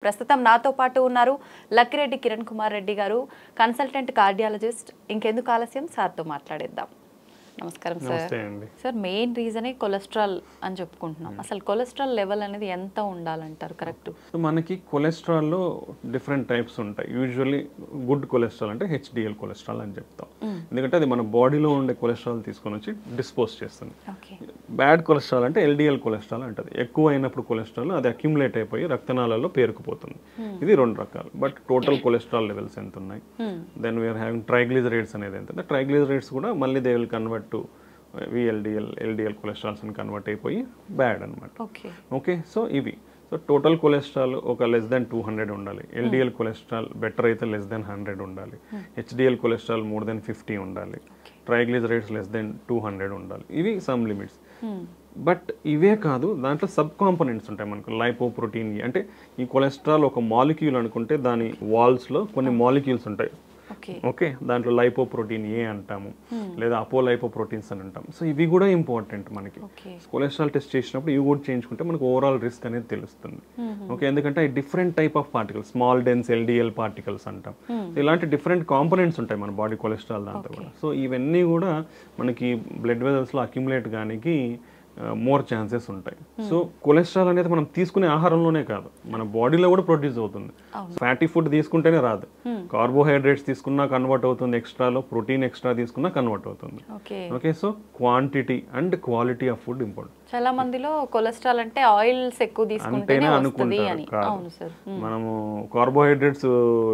ప్రస్తుతం నాతో పాటు ఉన్నారు లక్కిరెడ్డి కిరణ్ కుమార్ రెడ్డి గారు, కన్సల్టెంట్ కార్డియాలజిస్ట్. ఇంకెందుకు ఆలస్యం, సార్తో మాట్లాడేద్దాం. నమస్కారం సార్. సార్, మెయిన్ రీజనే కొలెస్ట్రాల్ అని చెప్పుకుంటున్నాం. అసలు కొలెస్ట్రాల్ లెవెల్ అనేది ఎంత ఉండాలంటారు కరెక్ట్? మనకి కొలెస్ట్రాల్లో డిఫరెంట్ టైప్స్ ఉంటాయి. యూజువల్లీ గుడ్ కొలెస్ట్రాల్ అంటే హెచ్డిఎల్ కొలెస్ట్రాల్ అని చెప్తాం. ఎందుకంటే అది మన బాడీలో ఉండే కొలెస్ట్రాల్ తీసుకొని వచ్చి డిస్పోజ్ చేస్తుంది. బ్యాడ్ కొలెస్ట్రాల్ అంటే ఎల్డిఎల్ కొలెస్ట్రాల్ అంటది. ఎక్కువ అయినప్పుడు కొలెస్ట్రాల్ అది అక్యుములేట్ అయిపోయి రక్తనాళాల్లో పేరుకుపోతుంది. ఇది రెండు రకాలు. బట్ టోటల్ కొలెస్ట్రాల్ లెవెల్స్ ఎంత ఉన్నాయి, దెన్ వీఆర్ హ్యావింగ్ ట్రైగ్లిజరైడ్స్ అనేది ఎంత. ట్రైగ్లిజరైడ్స్ కూడా మళ్ళీ they will convert to VLDL, LDL cholesterols అని కన్వర్ట్ అయిపోయి బ్యాడ్ అనమాట. ఓకే, సో ఇవి. సో టోటల్ కొలెస్ట్రాల్ ఒక లెస్ దెన్ 200 ఉండాలి. LDL కొలెస్ట్రాల్ బెటర్ అయితే లెస్ దెన్ 100 ఉండాలి. HDL కొలెస్ట్రాల్ మోర్ దెన్ 50 ఉండాలి. ట్రైగ్లిజరైడ్స్ లెస్ దెన్ 200 ఉండాలి. ఇవి సమ్ లిమిట్స్. బట్ ఇవే కాదు, దాంట్లో సబ్ కాంపోనెంట్స్ ఉంటాయి మనకు. లైపోప్రోటీన్ అంటే ఈ కొలెస్ట్రాల్ ఒక మాలిక్యూల్ అనుకుంటే దాని వాల్స్లో కొన్ని మాలిక్యూల్స్ ఉంటాయి. ఓకే, దాంట్లో లైపోప్రోటీన్ ఏ అంటాము, లేదా అపోలైపోప్రోటీన్స్ అని అంటాం. సో ఇవి కూడా ఇంపార్టెంట్ మనకి. కొలెస్ట్రాల్ టెస్ట్ చేసినప్పుడు ఇవి కూడా చేయించుకుంటే మనకు ఓవరాల్ రిస్క్ అనేది తెలుస్తుంది. ఓకే, ఎందుకంటే different type of particles, small dense LDL particles అంటాం. ఇలాంటి డిఫరెంట్ కాంపోనెంట్స్ ఉంటాయి మన బాడీ కొలెస్ట్రాల్ దాంతో కూడా. సో ఇవన్నీ కూడా మనకి బ్లడ్ వెజల్స్లో అక్యుములేట్ కానికి మోర్ ఛాన్సెస్ ఉంటాయి. సో కొలెస్ట్రాల్ అనేది మనం తీసుకునే ఆహారంలోనే కాదు, మన బాడీలో కూడా ప్రొడ్యూస్ అవుతుంది. ఫ్యాటీ ఫుడ్ తీసుకుంటేనే రాదు, కార్బోహైడ్రేట్స్ తీసుకున్నా కన్వర్ట్ అవుతుంది ఎక్స్ట్రాలో, ప్రోటీన్ ఎక్స్ట్రా తీసుకున్నా కన్వర్ట్ అవుతుంది. Okay, so quantity and quality of food important. చాలా మందిలో కొలెస్ట్రాల్ అంటే ఆయిల్స్ ఎక్కువ తీసుకుంటేనే అనుకుంటారు. కాదు, మనము కార్బోహైడ్రేట్స్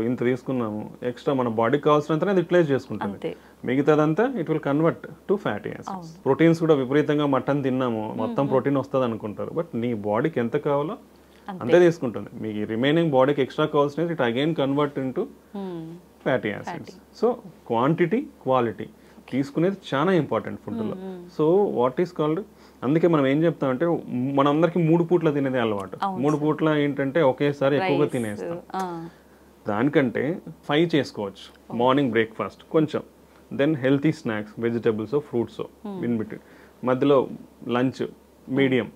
ఇంత తీసుకున్నాము, ఎక్స్ట్రా మన బాడీకి కావాల్సినంత అది యూటిలైజ్ చేసుకుంటుంది. మిగతాదంతా it will convert to fatty acids. Proteins కూడా విపరీతంగా మటన్ తిన్నాము మొత్తం ప్రోటీన్ వస్తుంది అనుకుంటారు. బట్ నీ బాడీకి ఎంత కావాలో అంతే తీసుకుంటుంది. మీకు రిమైనింగ్ బాడీకి ఎక్స్ట్రా కావాల్సినది it again convert into fatty acids. So quantity quality తీసుకునేది చాలా ఇంపార్టెంట్ ఫుడ్లో. సో వాట్ ఈస్ కాల్డ్, అందుకే మనం ఏం చెప్తామంటే మనందరికి 3 పూట్ల తినేది అలవాటు. 3 పూట్ల ఏంటంటే ఒకేసారి ఎక్కువగా తినేస్తాం. దానికంటే 5 చేసుకోవచ్చు. మార్నింగ్ బ్రేక్ఫాస్ట్ కొంచెం, then healthy snacks, vegetables fruits in between, మధ్యలో lunch medium,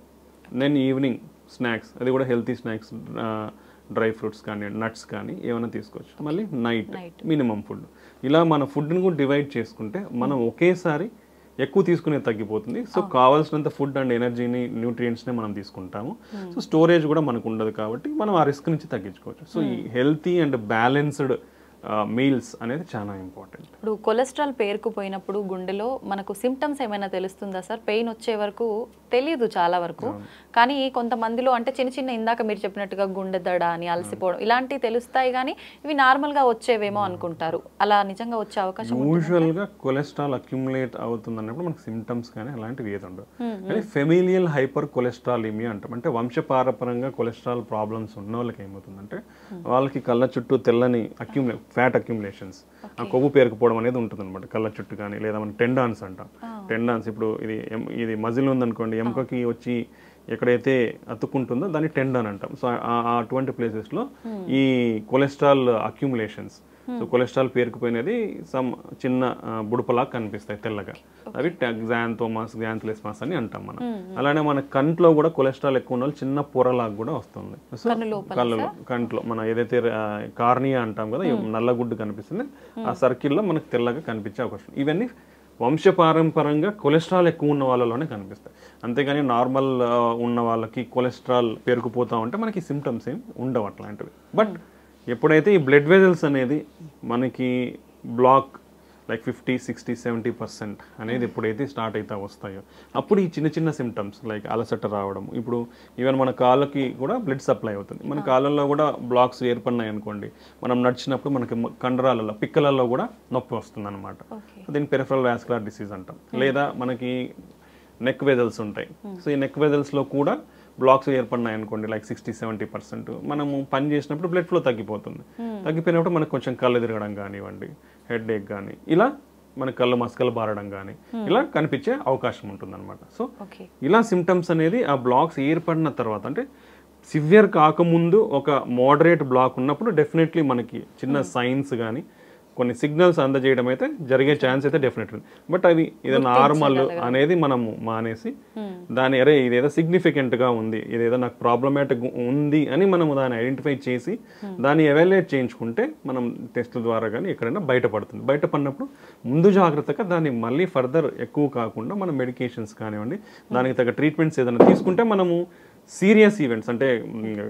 then evening snacks, అది కూడా హెల్తీ స్నాక్స్, డ్రై ఫ్రూట్స్ కానీ నట్స్ కానీ ఏమైనా తీసుకోవచ్చు. మళ్ళీ నైట్ మినిమం ఫుడ్. ఇలా మన ఫుడ్ని కూడా డివైడ్ చేసుకుంటే మనం ఒకేసారి ఎక్కువ తీసుకునేది తగ్గిపోతుంది. సో కావాల్సినంత ఫుడ్ అండ్ ఎనర్జీని, న్యూట్రియంట్స్ని మనం తీసుకుంటాము. సో స్టోరేజ్ కూడా మనకు ఉండదు కాబట్టి మనం ఆ రిస్క్ నుంచి తగ్గించుకోవచ్చు. సో ఈ హెల్తీ అండ్ బ్యాలెన్స్డ్ మీల్స్ అనేది చాలా ఇంపార్టెంట్. ఇప్పుడు కొలెస్ట్రాల్ పేరుకుపోయినప్పుడు గుండెలో మనకు సిమ్టమ్స్ ఏమైనా తెలుస్తుందా సార్? పెయిన్ వచ్చే వరకు తెలియదు చాలా వరకు, కానీ కొంతమందిలో అంటే చిన్న చిన్న ఇందాక మీరు చెప్పినట్టుగా గుండె దడ అని, అలసిపోవడం ఇలాంటివి తెలుస్తాయి, కానీ ఇవి నార్మల్గా వచ్చేవేమో అనుకుంటారు. అలా నిజంగా వచ్చే అవకాశం? యూజువల్గా కొలెస్ట్రాల్ అక్యుములేట్ అవుతుంది అన్నప్పుడు మనకు సిమ్టమ్స్ కానీ అలాంటివి ఏది ఉండవు. కానీ ఫెమిలియల్ హైపర్ కొలెస్ట్రాలిమియా అంటాం. అంటే వంశపారపరంగా కొలెస్ట్రాల్ ప్రాబ్లమ్స్ ఉన్న వాళ్ళకి ఏమవుతుందంటే వాళ్ళకి కళ్ళ చుట్టూ తెల్లని ఫ్యాట్ అక్యుములేషన్స్, ఆ కొవ్వు పేరుకుపోవడం అనేది ఉంటుంది అనమాట కళ్ళ చుట్టూ కానీ, లేదా మనం టెండాన్స్ అంటాం. టెండాన్స్ ఇప్పుడు ఇది మజిల్ ఉందనుకోండి, ఎముకకి వచ్చి ఎక్కడైతే అతుక్కుంటుందో దాన్ని టెండాన్ అంటాం. సో అటువంటి ప్లేసెస్లో ఈ కొలెస్ట్రాల్ అక్యుములేషన్స్, సో కొలెస్ట్రాల్ పేరుకుపోయినది సమ్ చిన్న బుడపలా కనిపిస్తాయి తెల్లగా, అవి గ్జాంథోమాస్, గ్జాంథ్లెస్మాస్ అని అంటాం మనం. అలానే మన కంట్లో కూడా కొలెస్ట్రాల్ ఎక్కువ ఉన్న చిన్న పొరలాగా కూడా వస్తుంది. సో కళ్ళలో, కంట్లో మన ఏదైతే కార్నియా అంటాం కదా, నల్లగుడ్డు కనిపిస్తుంది, ఆ సర్కిల్లో మనకు తెల్లగా కనిపించే అవకాశం. ఇవన్నీ వంశపారంపరంగా కొలెస్ట్రాల్ ఎక్కువ ఉన్న వాళ్ళలోనే కనిపిస్తాయి. అంతేగాని నార్మల్ ఉన్న వాళ్ళకి కొలెస్ట్రాల్ పేరుకుపోతా ఉంటే మనకి సిమ్టమ్స్ ఏం ఉండవు అట్లాంటివి. బట్ ఎప్పుడైతే ఈ బ్లడ్ వెజల్స్ అనేది మనకి బ్లాక్ లైక్ 50, 60, 70% అనేది ఎప్పుడైతే స్టార్ట్ అయితే వస్తాయో అప్పుడు ఈ చిన్న చిన్న సిమ్టమ్స్ లైక్ అలసట రావడం, ఇప్పుడు ఈవెన్ మన కాళ్ళకి కూడా బ్లడ్ సప్లై అవుతుంది, మన కాళ్ళల్లో కూడా బ్లాక్స్ ఏర్పడినాయి అనుకోండి, మనం నడిచినప్పుడు మనకి కండరాలలో, పిక్కలలో కూడా నొప్పి వస్తుంది అనమాట. దీన్ని పెరిఫరల్ వాస్కులర్ డిసీజ్ అంటాం. లేదా మనకి నెక్ వెజల్స్ ఉంటాయి. సో ఈ నెక్ వెజల్స్లో కూడా బ్లాక్స్ ఏర్పడినాయి అనుకోండి, లైక్ 60-70%, మనము పని చేసినప్పుడు బ్లడ్ ఫ్లో తగ్గిపోతుంది. తగ్గిపోయినప్పుడు మనకు కొంచెం కళ్ళు తిరగడం కానివ్వండి, హెడ్ ఏక్ కానీ, ఇలా మన కళ్ళు మస్కలు బారడం కానీ ఇలా కనిపించే అవకాశం ఉంటుంది అనమాట. సో ఇలా సిమ్టమ్స్ అనేది ఆ బ్లాక్స్ ఏర్పడిన తర్వాత, అంటే సివియర్ కాకముందు ఒక మోడరేట్ బ్లాక్ ఉన్నప్పుడు డెఫినెట్లీ మనకి చిన్న సైన్స్ కానీ కొన్ని సిగ్నల్స్ అందజేయడం అయితే జరిగే ఛాన్స్ అయితే డెఫినెట్లీ. బట్ అవి ఇది నార్మల్ అనేది మనము మానేసి దాని అరే ఇదేదో సిగ్నిఫికెంట్గా ఉంది, ఇదేదో నాకు ప్రాబ్లమాటిక్ ఉంది అని మనము దాన్ని ఐడెంటిఫై చేసి దాన్ని ఎవాల్యుయేట్ చేయించుకుంటే మనం టెస్ట్ల ద్వారా కానీ ఎక్కడైనా బయటపడుతుంది. బయటపడినప్పుడు ముందు జాగ్రత్తగా దాన్ని మళ్ళీ ఫర్దర్ ఎక్కువ కాకుండా మనం మెడికేషన్స్ కానివ్వండి, దానికి తగ్గ ట్రీట్మెంట్స్ ఏదైనా తీసుకుంటే మనము సీరియస్ ఈవెంట్స్ అంటే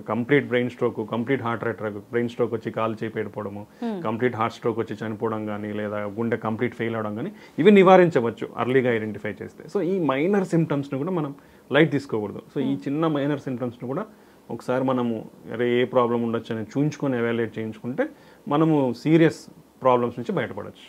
complete brain stroke, complete heart attack, brain stroke వచ్చి కాలు చేపేడిపోవడము, కంప్లీట్ హార్ట్ స్ట్రోక్ వచ్చి చనిపోవడం కానీ, లేదా గుండె కంప్లీట్ ఫెయిల్ అవడం కానీ ఇవి నివారించవచ్చు అర్లీగా ఐడెంటిఫై చేస్తే. సో ఈ మైనర్ సిమ్టమ్స్ని కూడా మనం లైట్ తీసుకోకూడదు. సో ఈ చిన్న మైనర్ సిమ్టమ్స్ని కూడా ఒకసారి మనము అరే ఏ ప్రాబ్లం ఉండొచ్చు అని చూయించుకొని ఎవాల్యుయేట్ చేయించుకుంటే మనము సీరియస్ ప్రాబ్లమ్స్ నుంచి బయటపడవచ్చు.